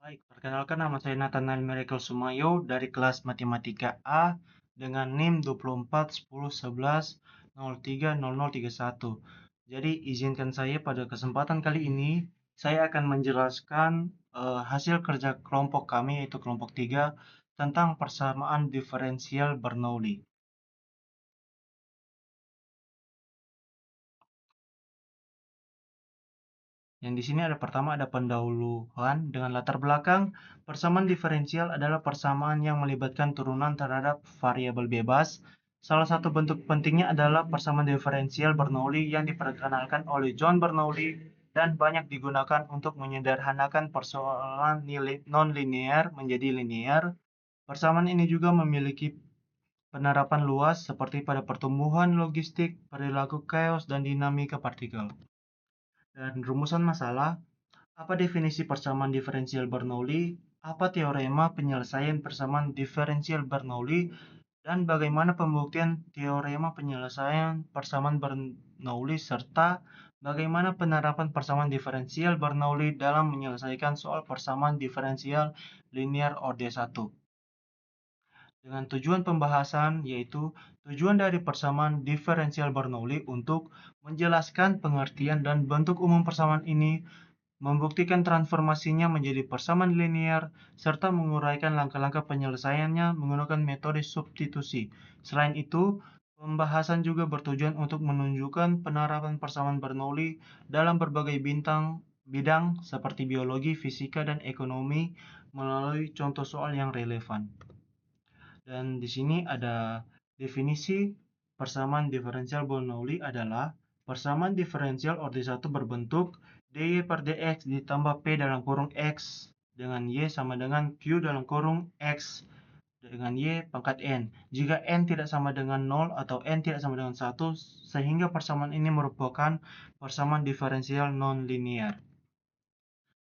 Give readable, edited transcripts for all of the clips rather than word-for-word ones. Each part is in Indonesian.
Baik, perkenalkan nama saya Nathanael Miracle Sumayo dari kelas Matematika A dengan NIM 241011030031. Jadi izinkan saya pada kesempatan kali ini saya akan menjelaskan hasil kerja kelompok kami yaitu kelompok 3 tentang persamaan diferensial Bernoulli. Yang di sini pertama ada pendahuluan dengan latar belakang. Persamaan diferensial adalah persamaan yang melibatkan turunan terhadap variabel bebas. Salah satu bentuk pentingnya adalah persamaan diferensial Bernoulli yang diperkenalkan oleh John Bernoulli dan banyak digunakan untuk menyederhanakan persoalan non-linear menjadi linear. Persamaan ini juga memiliki penerapan luas seperti pada pertumbuhan logistik, perilaku chaos, dan dinamika partikel. Dan rumusan masalah. Apa definisi persamaan diferensial Bernoulli? Apa teorema penyelesaian persamaan diferensial Bernoulli? Dan bagaimana pembuktian teorema penyelesaian persamaan Bernoulli serta bagaimana penerapan persamaan diferensial Bernoulli dalam menyelesaikan soal persamaan diferensial linear orde 1. Dengan tujuan pembahasan yaitu tujuan dari persamaan diferensial Bernoulli untuk menjelaskan pengertian dan bentuk umum persamaan ini, membuktikan transformasinya menjadi persamaan linear, serta menguraikan langkah-langkah penyelesaiannya menggunakan metode substitusi. Selain itu, pembahasan juga bertujuan untuk menunjukkan penerapan persamaan Bernoulli dalam berbagai bidang seperti biologi, fisika, dan ekonomi melalui contoh soal yang relevan. Dan di sini ada definisi persamaan diferensial Bernoulli adalah persamaan diferensial orde 1 berbentuk dy per dx ditambah p dalam kurung x dengan y sama dengan q dalam kurung x dengan y pangkat n. Jika n tidak sama dengan 0 atau n tidak sama dengan 1, sehingga persamaan ini merupakan persamaan diferensial non-linear.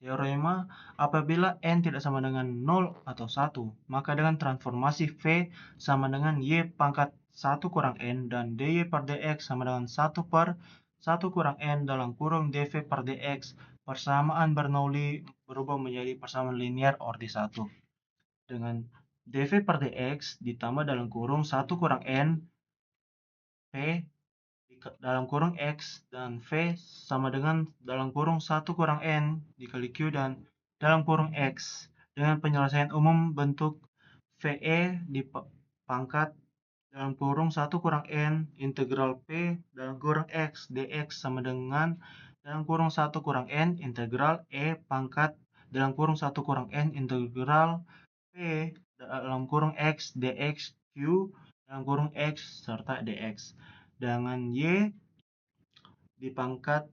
Teorema, apabila n tidak sama dengan 0 atau 1, maka dengan transformasi V sama dengan y pangkat 1 kurang n dan dy per dx sama dengan 1 per 1 kurang n dalam kurung dv per dx, persamaan Bernoulli berubah menjadi persamaan linear orde 1. Dengan dv per dx ditambah dalam kurung 1 kurang n, P dalam kurung X dan V sama dengan dalam kurung 1 kurang N dikali Q dan dalam kurung X dengan penyelesaian umum bentuk VE dipangkat dalam kurung 1 kurang N integral P dalam kurung X dx sama dengan dalam kurung 1 kurang N integral E pangkat dalam kurung 1 kurang N integral P dalam kurung X dx Q dalam kurung X serta dx dengan Y dipangkat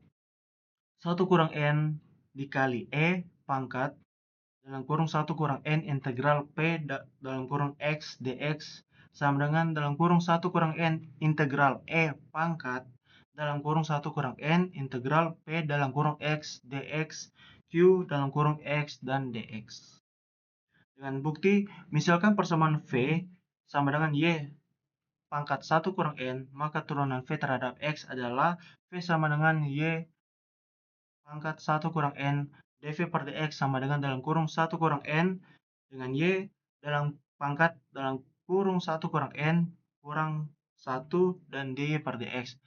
1 kurang N dikali E pangkat dalam kurung 1 kurang N integral P dalam kurung X dx sama dengan dalam kurung 1 kurang N integral E pangkat dalam kurung 1 kurang N integral P dalam kurung X dx Q dalam kurung X dan dx. Dengan bukti, misalkan persamaan V sama dengan Y pangkat 1 kurang N, maka turunan V terhadap X adalah V sama dengan Y pangkat 1 kurang N dv per dx sama dengan dalam kurung 1 kurang N dengan Y dalam pangkat dalam kurung 1 kurang N kurang 1 dan dy per dx.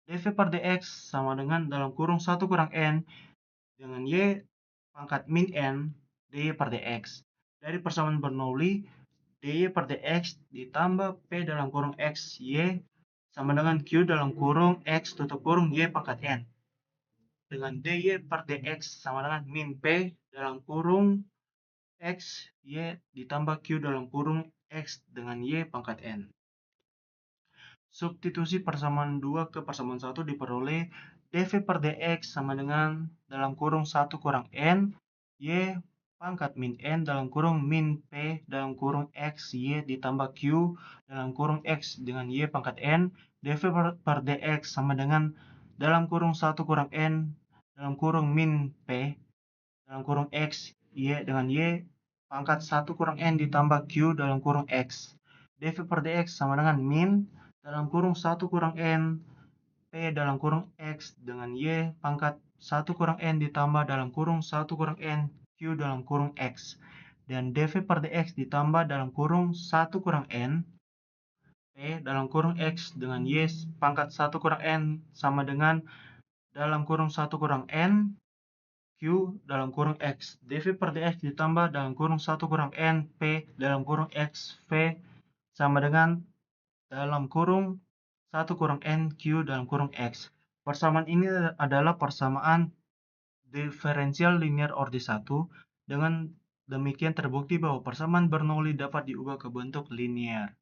dv per dx sama dengan dalam kurung 1 kurang N dengan Y pangkat min N dy per dx. Dari persamaan Bernoulli, dy per dx ditambah P dalam kurung X Y sama dengan Q dalam kurung X tutup kurung Y pangkat N. Dengan dy per dx sama dengan min P dalam kurung X Y ditambah Q dalam kurung X dengan Y pangkat N. Substitusi persamaan 2 ke persamaan 1 diperoleh dv per dx sama dengan dalam kurung 1 kurang N Y pangkat min N dalam kurung min P dalam kurung X Y ditambah Q dalam kurung X dengan Y pangkat N dv per dx sama dengan dalam kurung 1 kurang N dalam kurung min P dalam kurung X Y dengan Y pangkat 1 kurang N ditambah Q dalam kurung X dv per dx sama dengan min dalam kurung 1 kurang N P dalam kurung X dengan Y pangkat 1 kurang N ditambah dalam kurung 1 kurang N Q dalam kurung X. Dan dV per dx ditambah dalam kurung 1 kurang N P dalam kurung X dengan Y pangkat 1 kurang N sama dengan dalam kurung 1 kurang N Q dalam kurung X. dV per dx ditambah dalam kurung 1 kurang N P dalam kurung X V sama dengan dalam kurung 1 kurang N Q dalam kurung X. Persamaan ini adalah persamaan diferensial linear orde 1. Dengan demikian terbukti bahwa persamaan Bernoulli dapat diubah ke bentuk linear.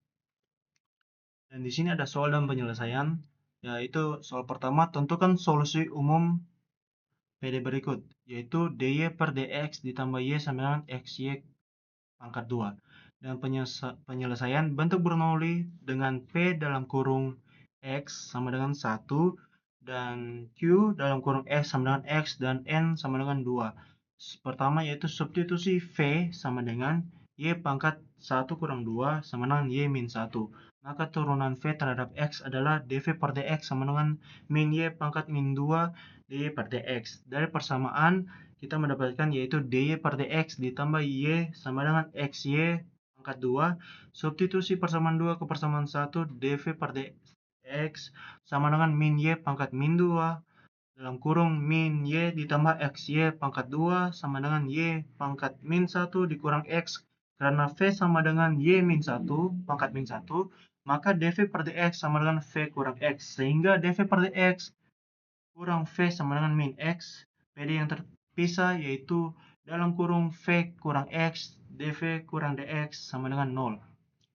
Dan di sini ada soal dan penyelesaian, yaitu soal pertama, tentukan solusi umum PD berikut, yaitu dy per dx ditambah y sama dengan xy pangkat 2. Dan penyelesaian bentuk Bernoulli dengan P dalam kurung X sama dengan 1 dan Q dalam kurung X sama dengan X dan N sama dengan 2. Pertama yaitu substitusi V sama dengan Y pangkat 1 kurang 2 sama dengan Y min 1. Maka turunan V terhadap X adalah dV per dx sama dengan min Y pangkat min 2 dy per dx. Dari persamaan kita mendapatkan yaitu dy per dx ditambah y sama dengan xy pangkat 2. Substitusi persamaan 2 ke persamaan 1, dv per dx sama dengan min y pangkat min 2 dalam kurung min y ditambah xy pangkat 2 sama dengan y pangkat min 1 dikurang x. Karena v sama dengan y min 1 pangkat min 1, maka dv per dx sama dengan v kurang x. Sehingga dv per dx kurang v sama dengan min x. PD yang terpisah yaitu dalam kurung v kurang x, dv kurang dx sama dengan 0.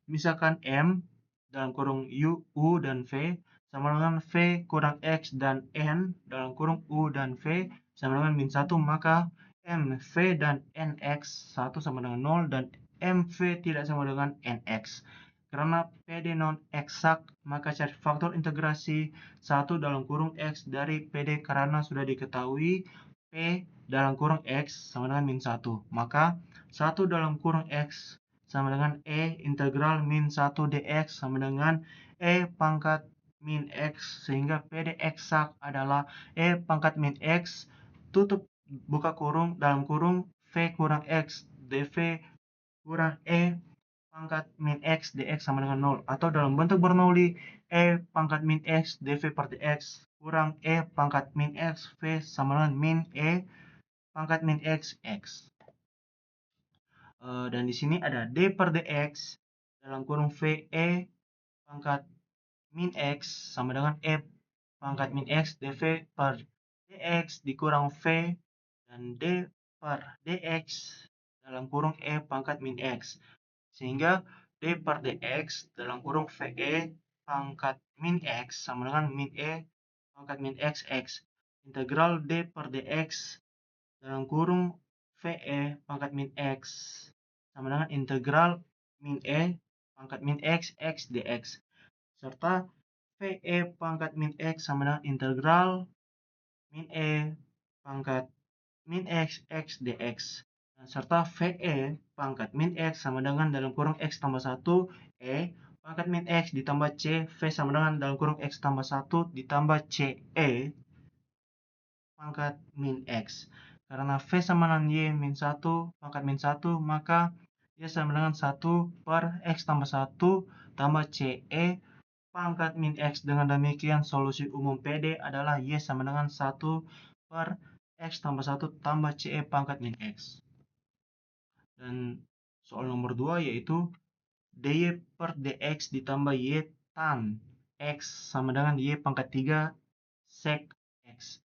Misalkan m dalam kurung u dan v sama dengan v kurang x dan n dalam kurung u dan v sama dengan min 1, maka mv dan nx 1 sama dengan 0 dan mv tidak sama dengan nx. Karena PD non eksak, maka cari faktor integrasi 1 dalam kurung x dari PD karena sudah diketahui P dalam kurung x sama dengan min 1. Maka 1 dalam kurung x sama dengan E integral min 1 dx sama dengan E pangkat min x, sehingga PD eksak adalah E pangkat min x tutup buka kurung dalam kurung V kurang x dV kurang E pangkat min x dx sama dengan 0, atau dalam bentuk Bernoulli E pangkat min x dV per dx kurang E pangkat min x V sama dengan min E pangkat min x x. Dan di sini ada d per dx dalam kurung V E pangkat min x sama dengan E pangkat min x dV per dx dikurang V dan d per dx dalam kurung E pangkat min x. Sehingga d per dx dalam kurung VE pangkat min x sama dengan min E pangkat min x x. Integral d per dx dalam kurung VE pangkat min x sama dengan integral min E pangkat min x x dx. Serta VE pangkat min x sama dengan integral min E pangkat min x x dx. Serta VE pangkat min x sama dengan dalam kurung x tambah 1 E pangkat min x ditambah C V sama dengan dalam kurung x tambah 1 ditambah C E pangkat min x. Karena V sama dengan Y min 1 pangkat min 1, maka Y sama dengan 1 per x tambah 1 tambah C E pangkat min x. Dengan demikian solusi umum PD adalah Y sama dengan 1 per x tambah 1 tambah C E pangkat min x. Dan soal nomor 2 yaitu dy per dx ditambah y tan x sama dengan y pangkat 3 sec x.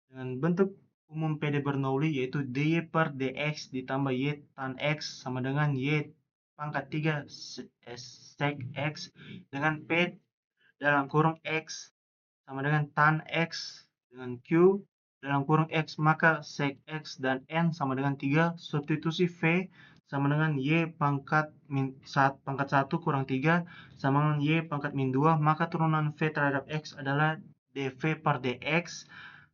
Dengan bentuk umum PD Bernoulli yaitu dy per dx ditambah y tan x sama dengan y pangkat 3 sec x dengan P dalam kurung x sama dengan tan x dengan Q dalam kurung x, maka sec x dan n sama dengan 3. Substitusi V sama dengan y pangkat min 1 kurang 3 sama dengan y pangkat min 2, maka turunan V terhadap x adalah dV per dx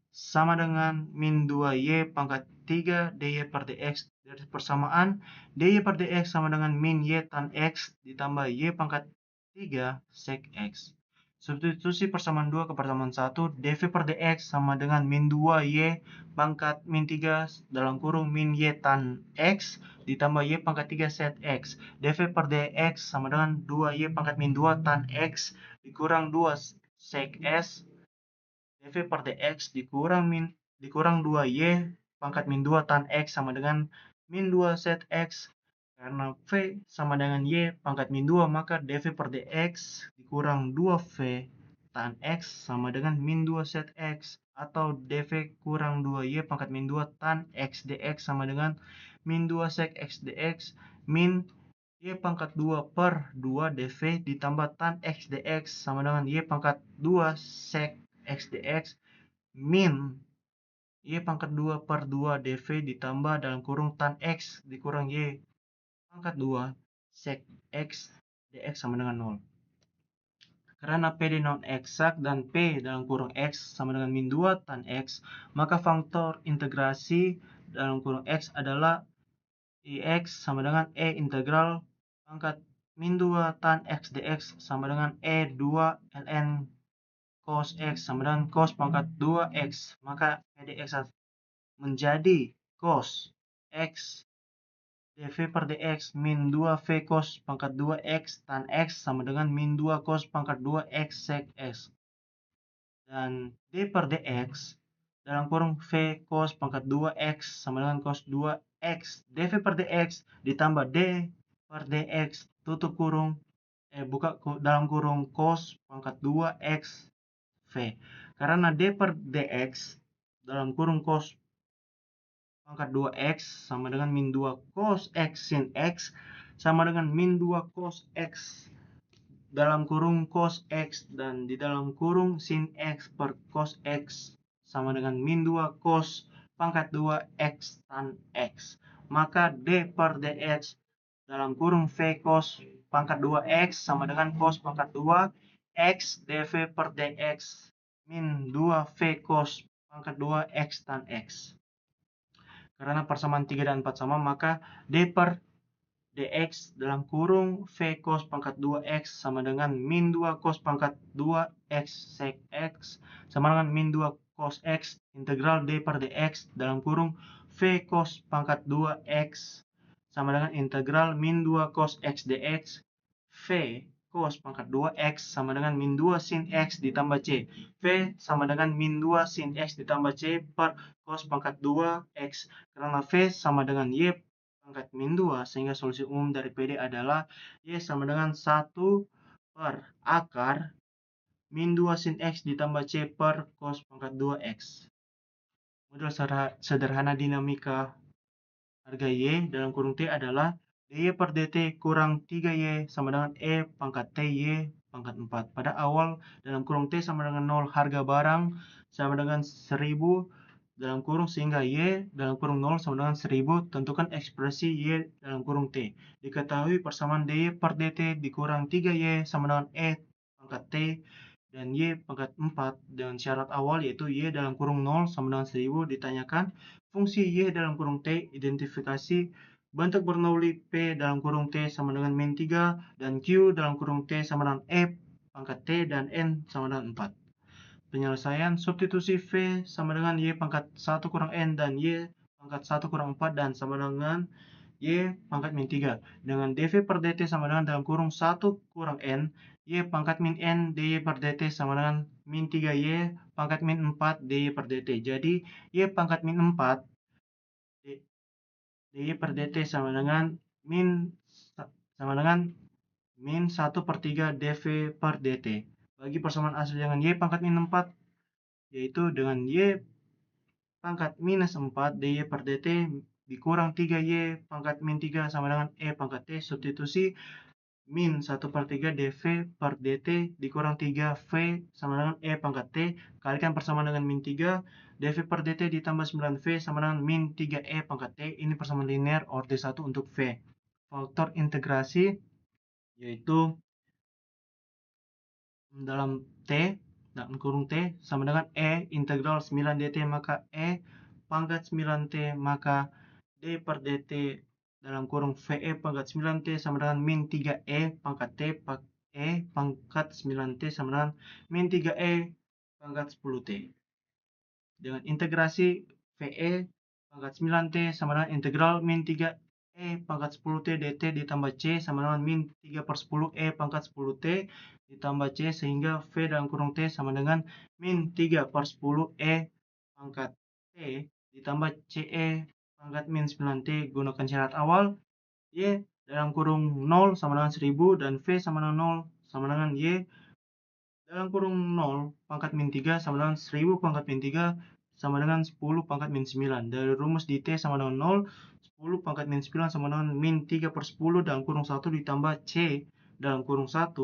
sama dengan min 2y pangkat 3 dy per dx. Dari persamaan dy per dx sama dengan min y tan x ditambah y pangkat 3 sec x. Substitusi persamaan 2 ke persamaan 1, dv per dx sama dengan min 2y pangkat min 3 dalam kurung min y tan x ditambah y pangkat 3 set x. dv per dx sama dengan 2y pangkat min 2 tan x dikurang 2 sec s. dv per dx dikurang 2y pangkat min 2 tan x sama dengan min 2 set x. Karena V sama dengan Y pangkat min 2, maka dV per dx dikurang 2V tan X sama dengan min 2 set X. Atau dV kurang 2Y pangkat min 2 tan X dx sama dengan min 2 sec X dx min Y pangkat 2 per 2 dV ditambah tan X dx sama dengan Y pangkat 2 sec X dx min Y pangkat 2 per 2 dV ditambah dalam kurung tan X dikurang Y pangkat 2 sec x dx sama dengan 0. Karena PD non eksak dan P dalam kurung X sama dengan min 2 tan X, maka faktor integrasi dalam kurung X adalah IX sama dengan E integral pangkat min 2 tan X dx sama dengan E2 ln cos X sama dengan cos pangkat 2X. Maka PDX menjadi cos X dv per dx min 2v cos pangkat 2x tan x sama dengan min 2 cos pangkat 2x sec x. Dan d per dx dalam kurung v cos pangkat 2x sama dengan cos 2x. dv per dx ditambah d per dx tutup kurung buka dalam kurung cos pangkat 2x v. Karena d per dx dalam kurung cos pangkat 2x sama dengan min 2 cos x sin x sama dengan min 2 cos x dalam kurung cos x dan di dalam kurung sin x per cos x sama dengan min 2 cos pangkat 2x tan x. Maka d per dx dalam kurung v cos pangkat 2x sama dengan cos pangkat 2 x dv per dx min 2 v cos pangkat 2 x tan x. Karena persamaan 3 dan 4 sama, maka d per dx dalam kurung v cos pangkat 2x sama dengan min 2 cos pangkat 2x sec x sama dengan min 2 cos x integral d per dx dalam kurung v cos pangkat 2x sama dengan integral min 2 cos x dx v cos pangkat 2x sama dengan min 2 sin x ditambah c. V sama dengan min 2 sin x ditambah c per cos pangkat 2x. Karena V sama dengan Y pangkat min 2, sehingga solusi umum dari PD adalah Y sama dengan 1 per akar min 2 sin x ditambah c per cos pangkat 2x. Model sederhana dinamika harga Y dalam kurung T adalah dy per dt kurang 3y sama dengan E pangkat T y pangkat 4. Pada awal dalam kurung T sama dengan 0, harga barang sama dengan 1000 dalam kurung sehingga Y dalam kurung 0 sama dengan 1000. Tentukan ekspresi Y dalam kurung T. Diketahui persamaan dy per dt dikurang 3y sama dengan E pangkat T dan Y pangkat 4 dengan syarat awal yaitu Y dalam kurung 0 sama dengan 1000. Ditanyakan fungsi Y dalam kurung T, identifikasi bentuk Bernoulli P dalam kurung T sama dengan min 3 dan Q dalam kurung T sama dengan E pangkat T dan N sama dengan 4. Penyelesaian substitusi V sama dengan Y pangkat 1 kurang N dan Y pangkat 1 kurang 4 dan sama dengan Y pangkat min 3 dengan dV per dt sama dengan dalam kurung 1 kurang N Y pangkat min N dy per dt sama dengan min 3Y pangkat min 4 dy per dt. Jadi Y pangkat min 4 dy per dt sama dengan min 1 per 3 dv per dt. Bagi persamaan asli dengan Y pangkat min 4 yaitu dengan Y pangkat minus 4 dy per dt dikurang 3y pangkat min 3 sama dengan E pangkat T. Substitusi min 1 per 3 dv per dt dikurang 3v sama dengan E pangkat T. Kalikan persamaan dengan min 3 dv per dt ditambah 9v sama dengan min 3E pangkat T. Ini persamaan linear orde 1 untuk V. Faktor integrasi yaitu dalam kurung T sama dengan E integral 9 dt, maka E pangkat 9t maka d per dt dalam kurung VE pangkat 9t sama dengan min 3E pangkat T E pangkat 9T sama dengan min 3E pangkat 10T. Dengan integrasi VE pangkat 9T sama dengan integral min 3E pangkat 10T dt ditambah C sama dengan min 3 per 10 E pangkat 10T ditambah C sehingga V dalam kurung T sama dengan min 3 per 10 E pangkat T ditambah CE pangkat min 9T gunakan syarat awal Y dalam kurung 0 sama dengan 1000 dan V sama dengan 0 sama dengan Y dalam kurung 0 pangkat min 3 sama dengan 1000 pangkat min 3 sama dengan 10 pangkat min 9. Dari rumus di T sama dengan 0, 10 pangkat min 9 sama dengan min 3 per 10 dalam kurung 1 ditambah C dalam kurung 1.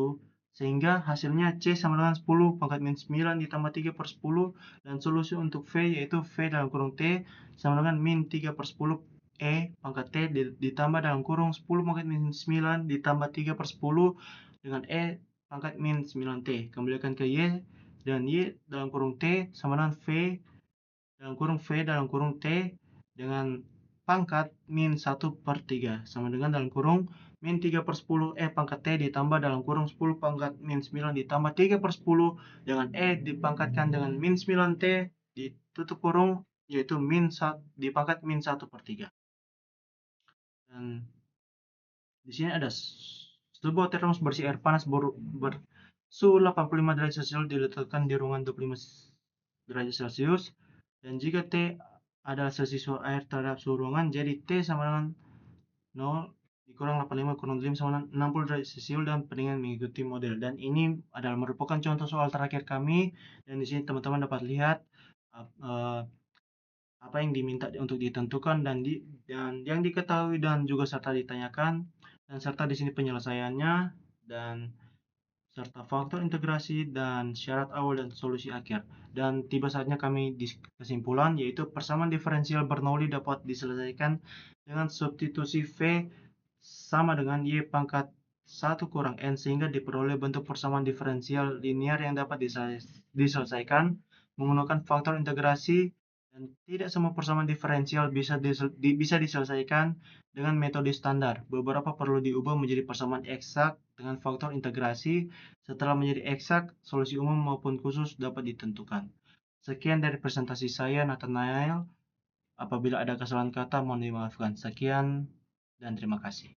Sehingga hasilnya C sama dengan 10 pangkat min 9 ditambah 3 per 10. Dan solusi untuk V yaitu V dalam kurung T sama dengan min 3 per 10 E pangkat T ditambah dalam kurung 10 pangkat min 9 ditambah 3 per 10 dengan E pangkat min 9T. Kembalikan ke Y dan Y dalam kurung T sama dengan V dalam kurung T dengan pangkat min 1 per 3 sama dengan dalam kurung min 3 per 10 E pangkat T ditambah dalam kurung 10 pangkat min 9 ditambah 3 per 10 dengan E dipangkatkan dengan min 9T ditutup kurung yaitu min 1 dipangkat min 1 per 3. Dan di sini ada sebuah termos bersih air panas bersuhu 85 derajat Celcius diletakkan di ruangan 25 derajat Celcius. Dan jika T adalah selisih suhu air terhadap suhu ruangan, jadi T sama dengan 0 dikurang 85 kurang 5 sama dengan 60 derajat Celcius dan pendinginan mengikuti model. Dan ini adalah merupakan contoh soal terakhir kami. Dan di sini teman-teman dapat lihat apa yang diminta untuk ditentukan dan yang diketahui dan juga serta ditanyakan dan serta di sini penyelesaiannya dan serta faktor integrasi dan syarat awal dan solusi akhir. Dan tiba saatnya kami di kesimpulan yaitu persamaan diferensial Bernoulli dapat diselesaikan dengan substitusi V sama dengan Y pangkat 1 kurang N sehingga diperoleh bentuk persamaan diferensial linear yang dapat diselesaikan menggunakan faktor integrasi. Dan tidak semua persamaan diferensial bisa diselesaikan dengan metode standar. Beberapa perlu diubah menjadi persamaan eksak dengan faktor integrasi. Setelah menjadi eksak, solusi umum maupun khusus dapat ditentukan. Sekian dari presentasi saya, Nathanael. Apabila ada kesalahan kata, mohon dimaafkan. Sekian dan terima kasih.